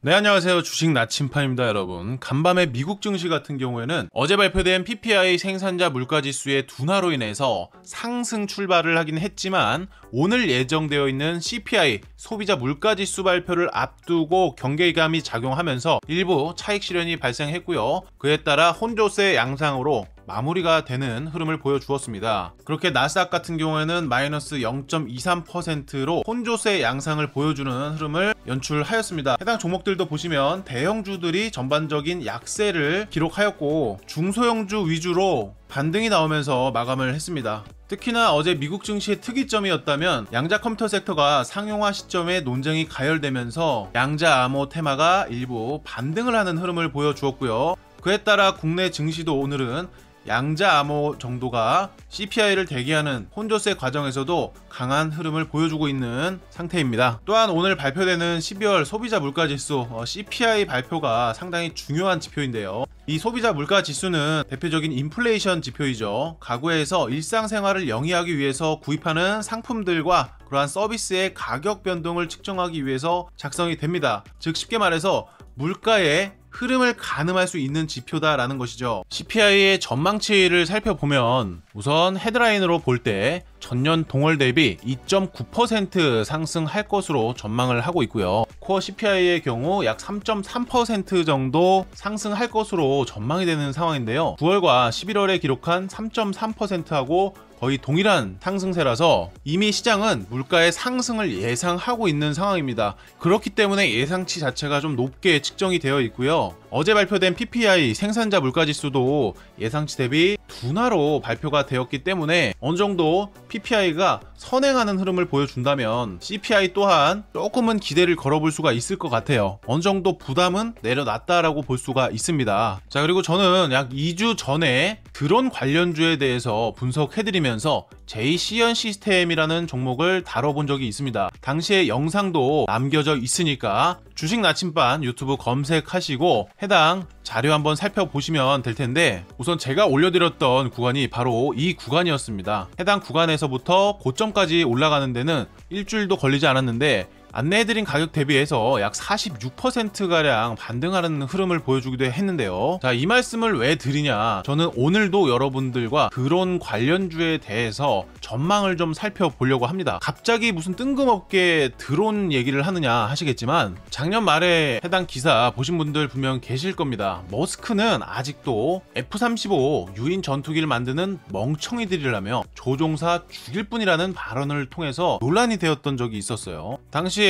네, 안녕하세요. 주식 나침판입니다, 여러분. 간밤에 미국 증시 같은 경우에는 어제 발표된 PPI 생산자 물가지수의 둔화로 인해서 상승 출발을 하긴 했지만 오늘 예정되어 있는 CPI 소비자 물가지수 발표를 앞두고 경계감이 작용하면서 일부 차익 실현이 발생했고요. 그에 따라 혼조세 양상으로 마무리가 되는 흐름을 보여주었습니다. 그렇게 나스닥 같은 경우에는 마이너스 0.23%로 혼조세 양상을 보여주는 흐름을 연출하였습니다. 해당 종목들도 보시면 대형주들이 전반적인 약세를 기록하였고 중소형주 위주로 반등이 나오면서 마감을 했습니다. 특히나 어제 미국 증시의 특이점이었다면 양자 컴퓨터 섹터가 상용화 시점에 논쟁이 가열되면서 양자 암호 테마가 일부 반등을 하는 흐름을 보여주었고요. 그에 따라 국내 증시도 오늘은 양자 암호 정도가 CPI를 대기하는 혼조세 과정에서도 강한 흐름을 보여주고 있는 상태입니다. 또한 오늘 발표되는 12월 소비자 물가지수 CPI 발표가 상당히 중요한 지표인데요. 이 소비자 물가지수는 대표적인 인플레이션 지표이죠. 가구에서 일상생활을 영위하기 위해서 구입하는 상품들과 그러한 서비스의 가격 변동을 측정하기 위해서 작성이 됩니다. 즉 쉽게 말해서 물가의 흐름을 가늠할 수 있는 지표다라는 것이죠. CPI의 전망치를 살펴보면 우선 헤드라인으로 볼 때 전년 동월 대비 2.9% 상승할 것으로 전망을 하고 있고요. 코어 CPI의 경우 약 3.3% 정도 상승할 것으로 전망이 되는 상황인데요. 9월과 11월에 기록한 3.3%하고 거의 동일한 상승세라서 이미 시장은 물가의 상승을 예상하고 있는 상황입니다. 그렇기 때문에 예상치 자체가 좀 높게 측정이 되어 있고요. 어제 발표된 PPI 생산자 물가지수도 예상치 대비 둔화로 발표가 되었기 때문에 어느 정도 PPI가 선행하는 흐름을 보여준다면 CPI 또한 조금은 기대를 걸어볼 수가 있을 것 같아요. 어느 정도 부담은 내려놨다라고 볼 수가 있습니다. 자, 그리고 저는 약 2주 전에 드론 관련주에 대해서 분석해드리면서 JC연 시스템이라는 종목을 다뤄본 적이 있습니다. 당시에 영상도 남겨져 있으니까 주식 나침반 유튜브 검색하시고 해당 자료 한번 살펴보시면 될 텐데, 우선 제가 올려드렸던 구간이 바로 이 구간이었습니다. 해당 구간에서부터 고점까지 올라가는 데는 일주일도 걸리지 않았는데 안내해드린 가격 대비해서 약 46%가량 반등하는 흐름을 보여주기도 했는데요. 자, 이 말씀을 왜 드리냐, 저는 오늘도 여러분들과 드론 관련주에 대해서 전망을 좀 살펴보려고 합니다. 갑자기 무슨 뜬금없게 드론 얘기를 하느냐 하시겠지만 작년 말에 해당 기사 보신 분들 분명 계실 겁니다. 머스크는 아직도 F-35 유인 전투기를 만드는 멍청이들이라며 조종사 죽일 뿐이라는 발언을 통해서 논란이 되었던 적이 있었어요. 당시에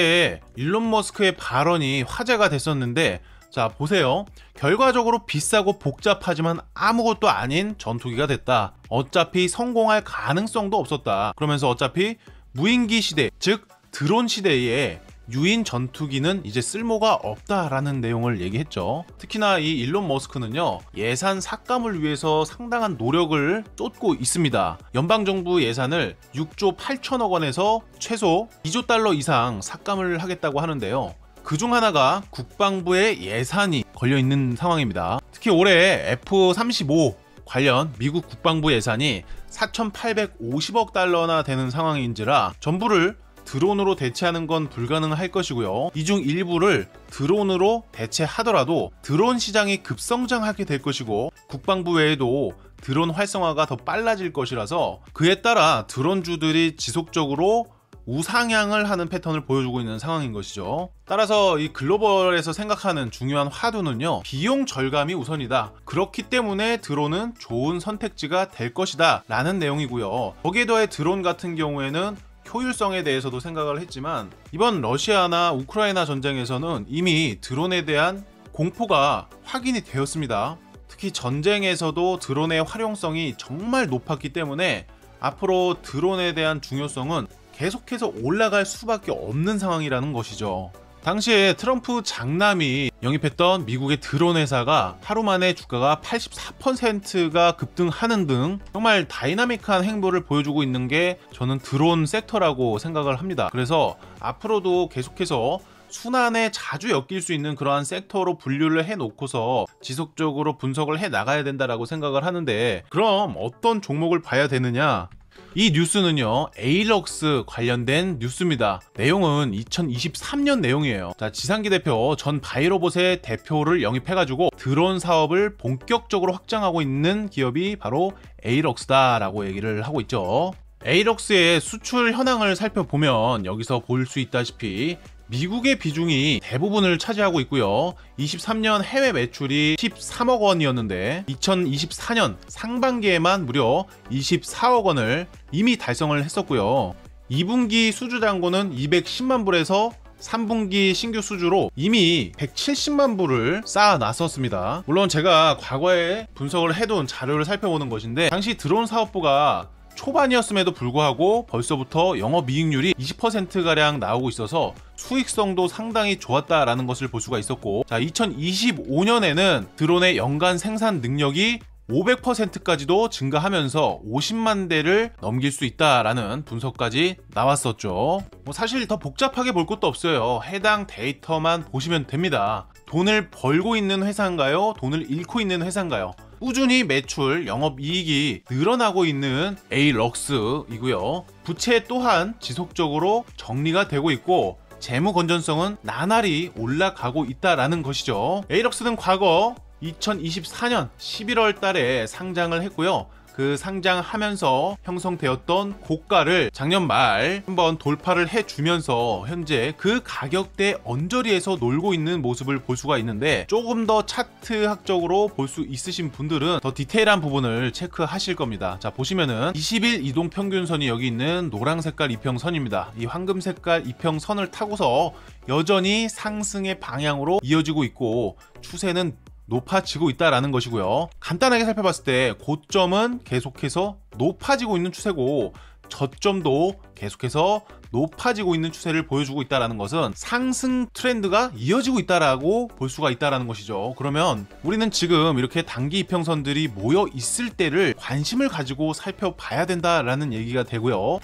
일론 머스크의 발언이 화제가 됐었는데, 자 보세요. 결과적으로 비싸고 복잡하지만 아무것도 아닌 전투기가 됐다. 어차피 성공할 가능성도 없었다. 그러면서 어차피 무인기 시대, 즉 드론 시대에 유인 전투기는 이제 쓸모가 없다라는 내용을 얘기했죠. 특히나 이 일론 머스크는요, 예산 삭감을 위해서 상당한 노력을 쏟고 있습니다. 연방정부 예산을 6조 8천억 원에서 최소 2조 달러 이상 삭감을 하겠다고 하는데요. 그중 하나가 국방부의 예산이 걸려있는 상황입니다. 특히 올해 F-35 관련 미국 국방부 예산이 4,850억 달러나 되는 상황인지라 전부를 드론으로 대체하는 건 불가능할 것이고요. 이 중 일부를 드론으로 대체하더라도 드론 시장이 급성장하게 될 것이고 국방부 외에도 드론 활성화가 더 빨라질 것이라서 그에 따라 드론주들이 지속적으로 우상향을 하는 패턴을 보여주고 있는 상황인 것이죠. 따라서 이 글로벌에서 생각하는 중요한 화두는요, 비용 절감이 우선이다. 그렇기 때문에 드론은 좋은 선택지가 될 것이다 라는 내용이고요. 거기에 더해 드론 같은 경우에는 효율성에 대해서도 생각을 했지만 이번 러시아나 우크라이나 전쟁에서는 이미 드론에 대한 공포가 확인이 되었습니다. 특히 전쟁에서도 드론의 활용성이 정말 높았기 때문에 앞으로 드론에 대한 중요성은 계속해서 올라갈 수밖에 없는 상황이라는 것이죠. 당시에 트럼프 장남이 영입했던 미국의 드론 회사가 하루 만에 주가가 84%가 급등하는 등 정말 다이나믹한 행보를 보여주고 있는 게 저는 드론 섹터라고 생각을 합니다. 그래서 앞으로도 계속해서 순환에 자주 엮일 수 있는 그러한 섹터로 분류를 해놓고서 지속적으로 분석을 해 나가야 된다라고 생각을 하는데, 그럼 어떤 종목을 봐야 되느냐? 이 뉴스는요, 에이럭스 관련된 뉴스입니다. 내용은 2023년 내용이에요. 자, 지상기 대표 전 바이로봇의 대표를 영입해가지고 드론 사업을 본격적으로 확장하고 있는 기업이 바로 에이럭스다라고 얘기를 하고 있죠. 에이럭스의 수출 현황을 살펴보면 여기서 볼 수 있다시피 미국의 비중이 대부분을 차지하고 있고요. 23년 해외 매출이 13억 원이었는데 2024년 상반기에만 무려 24억 원을 이미 달성을 했었고요. 2분기 수주 잔고는 210만 불에서 3분기 신규 수주로 이미 170만 불을 쌓아놨었습니다. 물론 제가 과거에 분석을 해둔 자료를 살펴보는 것인데 당시 드론 사업부가 초반이었음에도 불구하고 벌써부터 영업이익률이 20%가량 나오고 있어서 수익성도 상당히 좋았다라는 것을 볼 수가 있었고, 자, 2025년에는 드론의 연간 생산 능력이 500%까지도 증가하면서 50만 대를 넘길 수 있다라는 분석까지 나왔었죠. 사실 더 복잡하게 볼 것도 없어요. 해당 데이터만 보시면 됩니다. 돈을 벌고 있는 회사인가요? 돈을 잃고 있는 회사인가요? 꾸준히 매출, 영업이익이 늘어나고 있는 에이럭스이고요. 부채 또한 지속적으로 정리가 되고 있고 재무 건전성은 나날이 올라가고 있다라는 것이죠. 에이럭스는 과거 2024년 11월 달에 상장을 했고요. 그 상장하면서 형성되었던 고가를 작년 말 한번 돌파를 해주면서 현재 그 가격대 언저리에서 놀고 있는 모습을 볼 수가 있는데, 조금 더 차트학적으로 볼 수 있으신 분들은 더 디테일한 부분을 체크하실 겁니다. 자, 보시면은 20일 이동 평균선이 여기 있는 노랑 색깔 이평선입니다. 이 황금 색깔 이평선을 타고서 여전히 상승의 방향으로 이어지고 있고 추세는 높아지고 있다라는 것이고요. 간단하게 살펴봤을 때 고점은 계속해서 높아지고 있는 추세고 저점도 계속해서 높아지고 있는 추세를 보여주고 있다는 것은 상승 트렌드가 이어지고 있다라고 볼 수가 있다는 것이죠. 그러면 우리는 지금 이렇게 단기 이평선들이 모여 있을 때를 관심을 가지고 살펴봐야 된다라는 얘기가 되고요.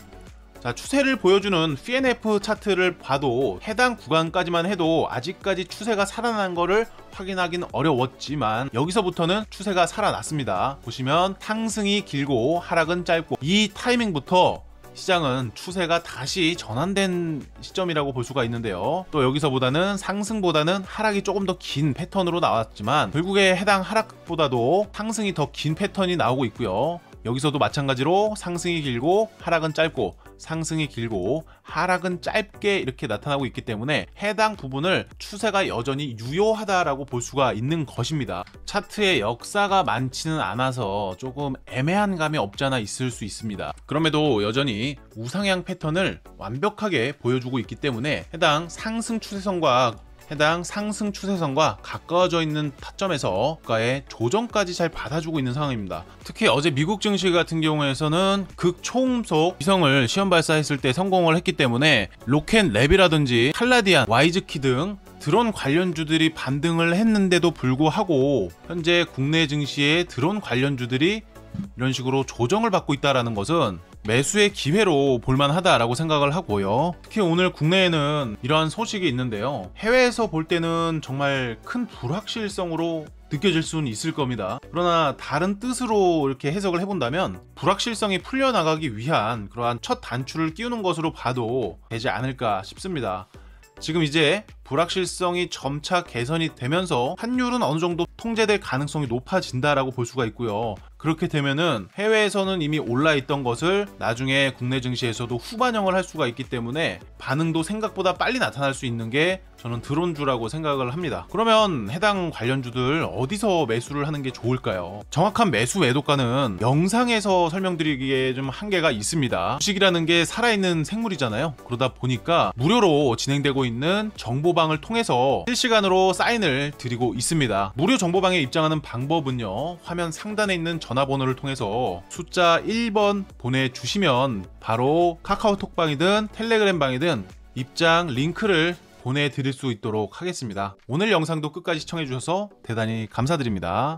자, 추세를 보여주는 PNF 차트를 봐도 해당 구간까지만 해도 아직까지 추세가 살아난 거를 확인하긴 어려웠지만 여기서부터는 추세가 살아났습니다. 보시면 상승이 길고 하락은 짧고 이 타이밍부터 시장은 추세가 다시 전환된 시점이라고 볼 수가 있는데요. 또 여기서보다는 상승보다는 하락이 조금 더 긴 패턴으로 나왔지만 결국에 해당 하락보다도 상승이 더 긴 패턴이 나오고 있고요. 여기서도 마찬가지로 상승이 길고 하락은 짧고 상승이 길고 하락은 짧게 이렇게 나타나고 있기 때문에 해당 부분을 추세가 여전히 유효하다라고 볼 수가 있는 것입니다. 차트의 역사가 많지는 않아서 조금 애매한 감이 없지 않아 있을 수 있습니다. 그럼에도 여전히 우상향 패턴을 완벽하게 보여주고 있기 때문에 해당 상승 추세선과 가까워져 있는 타점에서 고가의 조정까지 잘 받아주고 있는 상황입니다. 특히 어제 미국 증시 같은 경우에서는 극초음속 위성을 시험 발사했을 때 성공을 했기 때문에 로켓랩이라든지 칼라디안, 와이즈키 등 드론 관련주들이 반등을 했는데도 불구하고 현재 국내 증시의 드론 관련주들이 이런 식으로 조정을 받고 있다는 것은 매수의 기회로 볼만하다라고 생각을 하고요. 특히 오늘 국내에는 이러한 소식이 있는데요. 해외에서 볼 때는 정말 큰 불확실성으로 느껴질 수는 있을 겁니다. 그러나 다른 뜻으로 이렇게 해석을 해본다면 불확실성이 풀려나가기 위한 그러한 첫 단추를 끼우는 것으로 봐도 되지 않을까 싶습니다. 지금 이제 불확실성이 점차 개선이 되면서 환율은 어느 정도 통제될 가능성이 높아진다라고 볼 수가 있고요. 그렇게 되면은 해외에서는 이미 올라있던 것을 나중에 국내 증시에서도 후반영을 할 수가 있기 때문에 반응도 생각보다 빨리 나타날 수 있는 게 저는 드론주라고 생각을 합니다. 그러면 해당 관련주들 어디서 매수를 하는 게 좋을까요? 정확한 매수 매도가는 영상에서 설명드리기에 좀 한계가 있습니다. 주식이라는 게 살아있는 생물이잖아요. 그러다 보니까 무료로 진행되고 있는 정보방을 통해서 실시간으로 사인을 드리고 있습니다. 무료 정보방에 입장하는 방법은요, 화면 상단에 있는 전화번호를 통해서 숫자 1번 보내주시면 바로 카카오톡방이든 텔레그램 방이든 입장 링크를 보내드릴 수 있도록 하겠습니다. 오늘 영상도 끝까지 시청해주셔서 대단히 감사드립니다.